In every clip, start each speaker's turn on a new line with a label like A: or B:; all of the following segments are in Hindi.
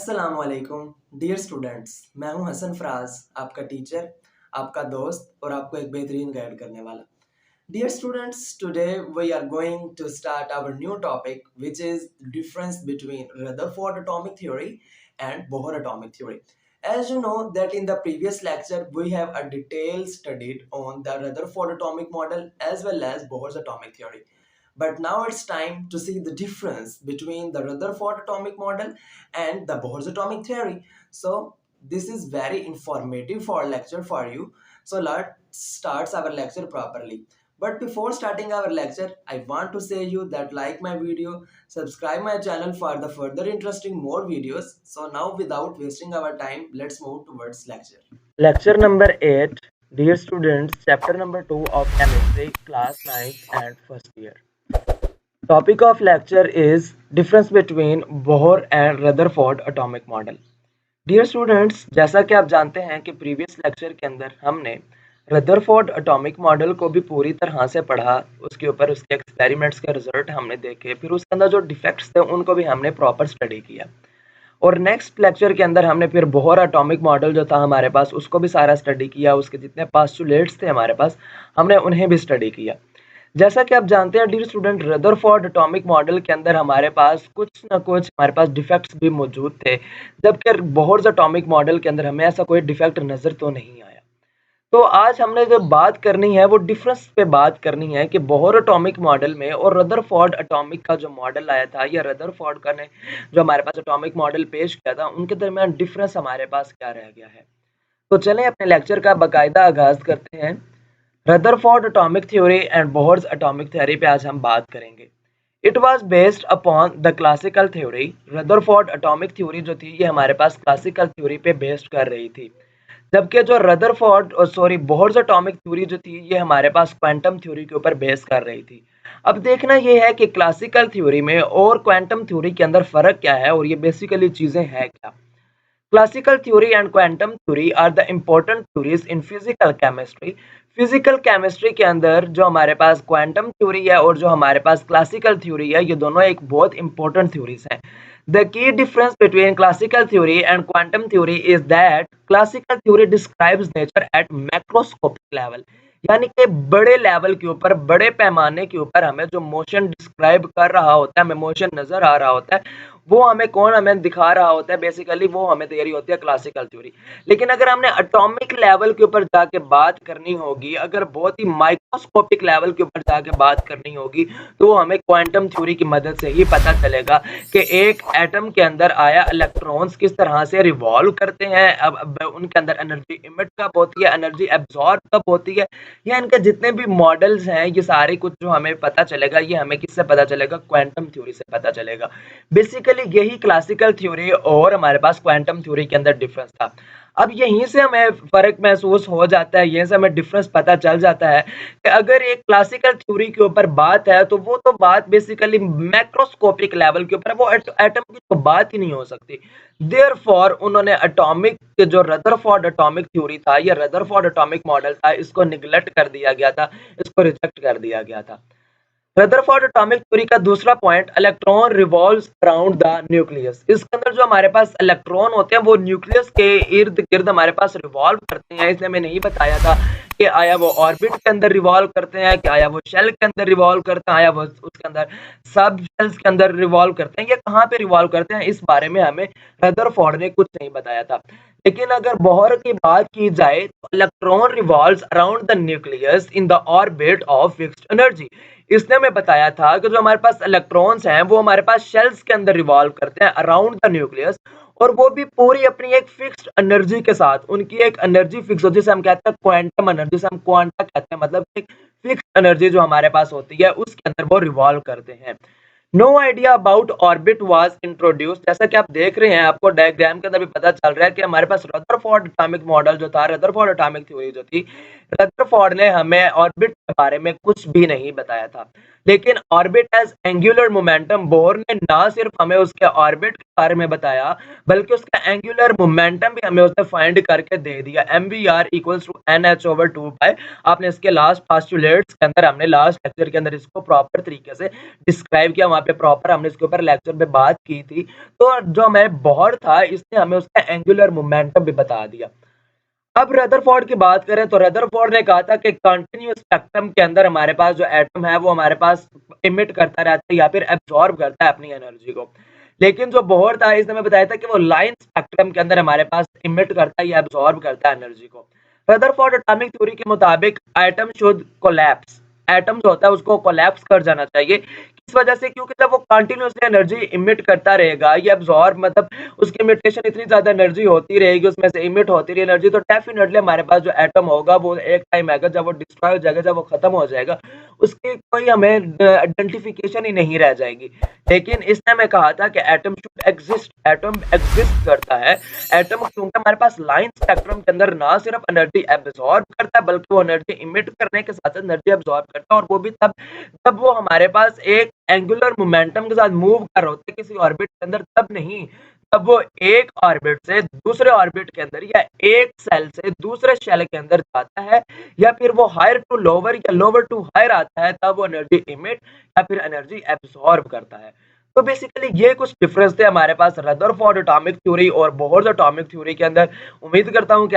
A: अस्सलाम वालेकुम डियर स्टूडेंट्स। मैं हूं हसन फराज, आपका टीचर, आपका दोस्त और आपको एक बेहतरीन गाइड करने वाला। Dear students, today we are going to start our new topic which is difference between Rutherford atomic theory and Bohr atomic theory. As you know that in the previous lecture we have a detailed studied on the Rutherford atomic model as well as Bohr's atomic theory. But now it's time to see the difference between the Rutherford atomic model and the Bohr's atomic theory. So this is very informative for lecture for you. So let's start our lecture properly. But before starting our lecture, I want to say you that like my video, subscribe my channel for the further interesting more videos. So now without wasting our time, let's move towards lecture.
B: Lecture number 8. Dear students, chapter number 2 of chemistry, class 9th and first year. Topic of lecture is difference between Bohr and Rutherford atomic model. Dear students, जैसा कि आप जानते हैं कि प्रीवियस लेक्चर के अंदर हमने रदरफोर्ड एटॉमिक मॉडल को भी पूरी तरह से पढ़ा, उसके ऊपर उसके एक्सपेरिमेंट्स के रिजल्ट हमने देखे, फिर उसके अंदर जो डिफेक्ट्स थे उनको भी हमने प्रॉपर स्टडी किया। और नेक्स्ट लेक्चर के अंदर हमने फिर बोहर एटॉमिक मॉडल जो था हमारे पास उसको भी सारा स्टडी किया, उसके जितने पोस्टुलेट्स थे हमारे पास हमने उन्हें भी स्टडी किया। जैसा कि आप जानते हैं dear student, Rutherford atomic model के अंदर हमारे पास कुछ ना कुछ हमारे पास डिफेक्ट्स भी मौजूद थे, जबकि बोहर्स एटॉमिक मॉडल के अंदर हमें ऐसा कोई डिफेक्ट नज़र तो नहीं आया। तो आज हमने जो बात करनी है वो डिफरेंस पे बात करनी है कि बोहर एटॉमिक मॉडल में और रदरफोर्ड एटॉमिक का जो मॉडल आया था या रदरफोर्ड का ने जो हमारे पास एटॉमिक मॉडल पेश किया था उनके दरमियान डिफरेंस हमारे पास क्या रह गया है। तो चलें अपने लेक्चर का बाकायदा आगाज करते हैं। Rutherford atomic theory and Bohr's atomic theory पे आज हम बात करेंगे। It was based upon the classical theory. Rutherford atomic theory जो थी ये हमारे पास क्लासिकल थ्योरी पे बेस्ड कर रही थी, जबकि जो रदरफोर्ड बोहर्स एटॉमिक थ्योरी जो थी ये हमारे पास क्वांटम थ्योरी के ऊपर बेस कर रही थी। अब देखना ये है कि क्लासिकल थ्योरी में और क्वांटम थ्योरी के अंदर फर्क क्या है और ये बेसिकली चीजें हैं क्या। Classical theory and quantum theory are the important theories in physical chemistry. Physical chemistry के अंदर जो हमारे पास क्वांटम थ्योरी है और जो हमारे पास क्लासिकल थ्योरी है ये दोनों एक बहुत इंपॉर्टेंट थ्योरीज हैं। The key difference between classical theory and quantum theory is that classical theory describes nature at macroscopic level, यानी कि बड़े लेवल के ऊपर, बड़े पैमाने के ऊपर हमें जो मोशन डिस्क्राइब कर रहा होता है, हमें मोशन नजर आ रहा होता है, वो हमें दिखा रहा होता है, बेसिकली वो हमें तैयारी होती है क्लासिकल थ्योरी। लेकिन अगर हमने एटॉमिक लेवल के ऊपर जाके बात करनी होगी, अगर बहुत ही माइक्रोस्कोपिक लेवल के ऊपर जाके बात करनी होगी, तो हमें क्वांटम थ्योरी की मदद से ही पता चलेगा कि एक एटम के अंदर आया इलेक्ट्रॉन्स किस तरह से रिवॉल्व करते हैं, अब उनके अंदर एनर्जी इमिट कब होती है, एनर्जी एब्जॉर्ब कब होती है, या इनके जितने भी मॉडल्स हैं ये सारे कुछ जो हमें पता चलेगा ये हमें किससे पता चलेगा, क्वांटम थ्योरी से पता चलेगा। बेसिकली यही क्लासिकल थ्योरी और हमारे पास क्वांटम थ्योरी के अंदर डिफरेंस था। अब यहीं से हमें फर्क महसूस हो जाता है, यहीं से हमें डिफरेंस पता चल जाता है कि अगर एक क्लासिकल थ्योरी के ऊपर बात है तो वो तो बात बेसिकली मैक्रोस्कोपिक लेवल के ऊपर है, वो एटम की तो बात ही नहीं हो सकती। देयरफॉर उन्होंने एटॉमिक जो रदरफोर्ड एटॉमिक थ्योरी था या रदरफोर्ड एटॉमिक मॉडल था इसको निगलेक्ट कर दिया गया था, इसको रिजेक्ट कर दिया गया था। रदरफोर्ड एटॉमिक थ्योरी का दूसरा point, electron revolves around the nucleus. इसके अंदर जो हमारे पास इलेक्ट्रॉन होते हैं वो न्यूक्लियस के इर्द गिर्द हमारे पास रिवॉल्व करते हैं। इसलिए मैंने नहीं बताया था कि आया वो ऑर्बिट के अंदर रिवॉल्व करते हैं, कि आया वो शेल के अंदर रिवॉल्व करते हैं, आया वो उसके अंदर सब शेल्स के अंदर रिवॉल्व करते हैं, ये कहाँ पे रिवॉल्व करते हैं इस बारे में हमें रदरफोर्ड ने कुछ नहीं बताया था। लेकिन अगर बोहर की बात की जाए तो electron revolves around the nucleus in the orbit of fixed energy. इसने हमें बताया था कि जो हमारे पास इलेक्ट्रॉन्स हैं वो हमारे पास शेल्स के अंदर रिवॉल्व करते हैं अराउंड द न्यूक्लियस, और वो भी पूरी अपनी एक फिक्स्ड एनर्जी के साथ। उनकी एक एनर्जी फिक्स होती है, जिसे हम कहते हैं क्वांटम एनर्जी, जिसे हम क्वांटा कहते हैं, मतलब एक फिक्स्ड एनर्जी जो हमारे पास होती है उसके अंदर वो रिवॉल्व करते हैं। No idea about orbit was introduced. जैसा कि आप देख रहे हैं, आपको डायग्राम के अंदर भी पता चल रहा है कि हमारे पास रदरफोर्ड एटॉमिक मॉडल जो था, रदरफोर्ड एटॉमिक थ्योरी जो थी, रदरफोर्ड ने हमें ऑर्बिट के बारे में कुछ भी नहीं बताया था, लेकिन orbit as angular momentum, Bohr ने ना सिर्फ हमें उसके ऑर्बिट के बारे में बताया, बल्कि उसका एंगुलर मोमेंटम भी हमें उसने फाइंड करके दे दिया। mvr इक्वल्स टू nh/2 पाई। आपने इसके लास्ट पोस्टुलेट्स के अंदर, हमने लास्ट लेक्चर के अंदर इसको प्रॉपर तरीके से डिस्क्राइब किया, वहां पे प्रॉपर हमने इसके ऊपर लेक्चर में बात की थी। तो जो हमें बोर था, इसने हमें उसका एंगुलर मोमेंटम भी बता दिया। अब रदरफोर्ड की बात करें तो रदरफोर्ड ने कहा था कि कंटिन्यूअस स्पेक्ट्रम के अंदर हमारे पास जो एटम है वो हमारे पास इमिट करता रहता है या फिर एब्जॉर्ब करता है अपनी एनर्जी को। लेकिन जो बोर था, इसने हमें बताया था कि वो लाइन स्पेक्ट्रम के अंदर हमारे पास इमिट करता है या एब्जॉर्ब करता है एनर्जी को। रदरफोर्ड एटॉमिक थ्योरी के मुताबिक एटम शुड कोलैप्स, एटम जो होता है उसको कोलैप्स कर जाना चाहिए। किस वजह से? क्योंकि जब वो कंटिन्यूअसली एनर्जी इमिट करता रहेगा या एब्जॉर्ब, मतलब उसकी इमिटेशन इतनी ज्यादा एनर्जी होती रहेगी, उसमें से इमिट होती रही एनर्जी, तो डेफिनेटली हमारे पास जो एटम होगा वो एक टाइम आएगा जब वो डिस्ट्रॉय हो जाएगा, जब वो खत्म हो जाएगा, उसकी कोई हमें आइडेंटिफिकेशन ही नहीं रह जाएगी। लेकिन इसने हमें कहा था कि atom should exist, atom exist करता है। एटम क्योंकि हमारे पास लाइन स्पेक्ट्रम के अंदर ना सिर्फ एनर्जी एब्जॉर्ब करता है, बल्कि वो एनर्जी इमिट करने के साथ एनर्जी एब्जॉर्ब करता है, और वो भी तब जब वो हमारे पास एक एंगुलर मोमेंटम के साथ मूव कर रहे होते हैं किसी ऑर्बिट के अंदर, तब नहीं, तब वो एक ऑर्बिट से दूसरे ऑर्बिट के अंदर या एक सेल से दूसरे शेल के अंदर जाता है, या फिर वो हायर टू लोअर या लोअर टू हायर आता है, तब वो एनर्जी इमिट या फिर एनर्जी एब्जॉर्ब करता है। तो बेसिकली ये कुछ डिफरेंस थे हमारे पास रदरफोर्ड एटॉमिक थ्योरी और बोहर्स एटॉमिक थ्योरी के अंदर। उम्मीद करता हूँ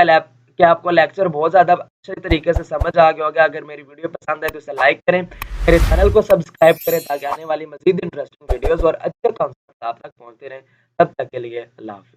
B: कि आपको लेक्चर बहुत ज्यादा अच्छे तरीके से समझ आ गया होगा। अगर मेरी वीडियो पसंद है तो इसे लाइक करें, मेरे चैनल को सब्सक्राइब करें, ताकि आने वाली मजीद इंटरेस्टिंग वीडियोस और अच्छे कॉन्सेप्ट आप तक पहुंचते रहें। तब तक के लिए अल्लाह हाफिज।